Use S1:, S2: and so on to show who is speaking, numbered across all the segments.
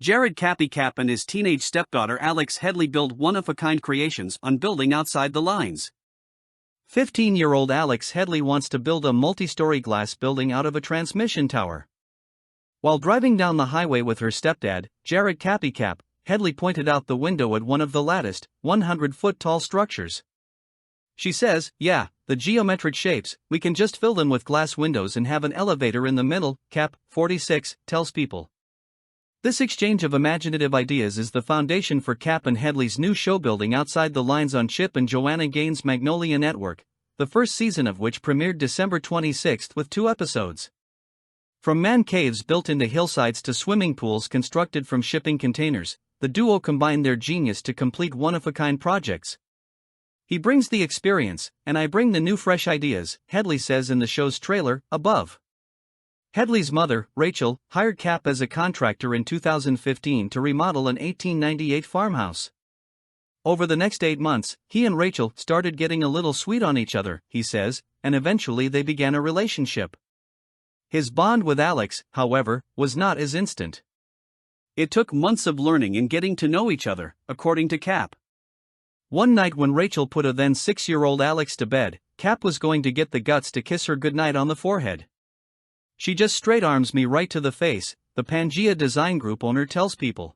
S1: Jared Cappy Cap and his teenage stepdaughter Alex Headley build one-of-a-kind creations on building outside the lines. 15-year-old Alex Headley wants to build a multi-story glass building out of a transmission tower. While driving down the highway with her stepdad, Jared Cappy Cap, Headley pointed out the window at one of the latticed, 100-foot-tall structures. She says, "Yeah, the geometric shapes, we can just fill them with glass windows and have an elevator in the middle," Cap, 46, tells People. This exchange of imaginative ideas is the foundation for Cap and Headley's new show Building Outside the Lines on Chip and Joanna Gaines' Magnolia network, the first season of which premiered December 26 with 2 episodes. From man caves built into hillsides to swimming pools constructed from shipping containers, the duo combined their genius to complete one-of-a-kind projects. "He brings the experience, and I bring the new fresh ideas," Headley says in the show's trailer, above. Headley's mother, Rachel, hired Cap as a contractor in 2015 to remodel an 1898 farmhouse. Over the next 8 months, he and Rachel started getting a little sweet on each other, he says, and eventually they began a relationship. His bond with Alex, however, was not as instant. It took months of learning and getting to know each other, according to Cap. One night when Rachel put a then 6-year-old Alex to bed, Cap was going to get the guts to kiss her goodnight on the forehead. "She just straight arms me right to the face," the Pangea Design Group owner tells People.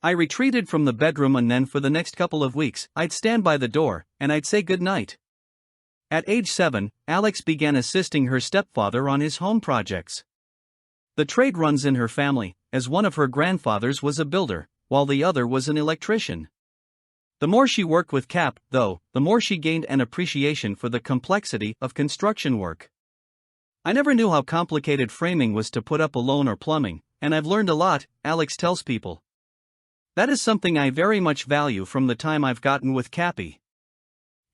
S1: "I retreated from the bedroom and then for the next couple of weeks, I'd stand by the door, and I'd say goodnight." At age 7, Alex began assisting her stepfather on his home projects. The trade runs in her family, as one of her grandfathers was a builder, while the other was an electrician. The more she worked with Cap, though, the more she gained an appreciation for the complexity of construction work. "I never knew how complicated framing was to put up alone or plumbing, and I've learned a lot," Alex tells People. "That is something I very much value from the time I've gotten with Cappy."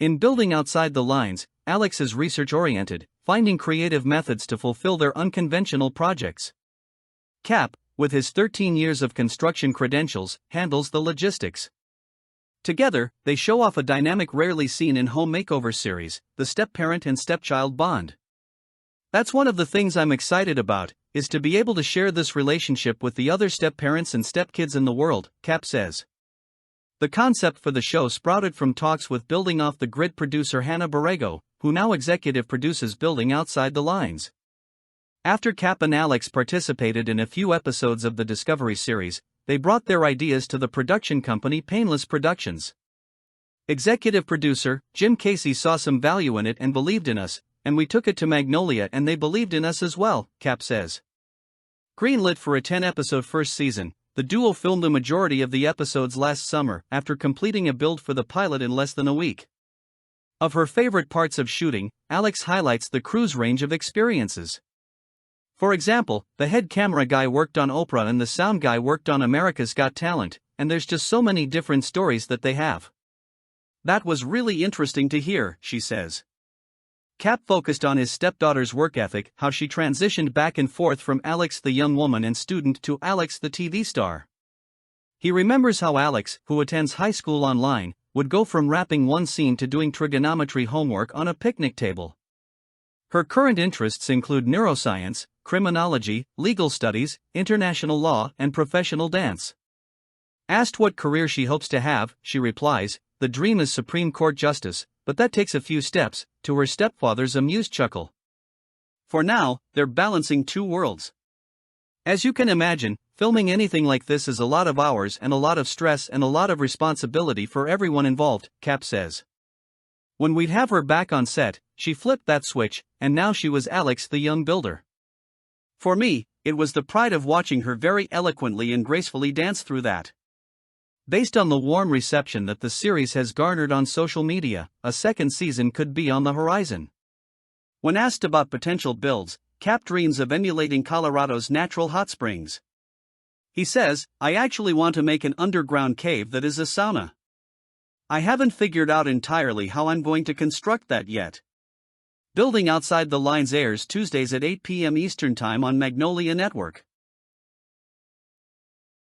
S1: In Building Outside the Lines, Alex is research-oriented, finding creative methods to fulfill their unconventional projects. Cap, with his 13 years of construction credentials, handles the logistics. Together, they show off a dynamic rarely seen in home makeover series, the step-parent and stepchild bond. "That's one of the things I'm excited about, is to be able to share this relationship with the other step-parents and step-kids in the world," Cap says. The concept for the show sprouted from talks with Building Off the Grid producer Hannah Borrego, who now executive produces Building Outside the Lines. After Cap and Alex participated in a few episodes of the Discovery series, they brought their ideas to the production company Painless Productions. Executive producer Jim Casey saw some value in it and believed in us, and we took it to Magnolia and they believed in us as well, Cap says. Greenlit for a 10-episode first season, the duo filmed the majority of the episodes last summer after completing a build for the pilot in less than a week. Of her favorite parts of shooting, Alex highlights the crew's range of experiences. For example, the head camera guy worked on Oprah and the sound guy worked on America's Got Talent, and there's just so many different stories that they have. "That was really interesting to hear," she says. Cap focused on his stepdaughter's work ethic, how she transitioned back and forth from Alex the young woman and student to Alex the TV star. He remembers how Alex, who attends high school online, would go from rapping one scene to doing trigonometry homework on a picnic table. Her current interests include neuroscience, criminology, legal studies, international law, and professional dance. Asked what career she hopes to have, she replies, "The dream is Supreme Court Justice, but that takes a few steps," to her stepfather's amused chuckle. For now, they're balancing 2 worlds. "As you can imagine, filming anything like this is a lot of hours and a lot of stress and a lot of responsibility for everyone involved," Cap says. When we'd have her back on set, she flipped that switch, and now she was Alex the young builder. "For me, it was the pride of watching her very eloquently and gracefully dance through that." Based on the warm reception that the series has garnered on social media, a second season could be on the horizon. When asked about potential builds, Cap dreams of emulating Colorado's natural hot springs. He says, "I actually want to make an underground cave that is a sauna. I haven't figured out entirely how I'm going to construct that yet." Building Outside the Lines airs Tuesdays at 8 p.m. Eastern Time on Magnolia Network.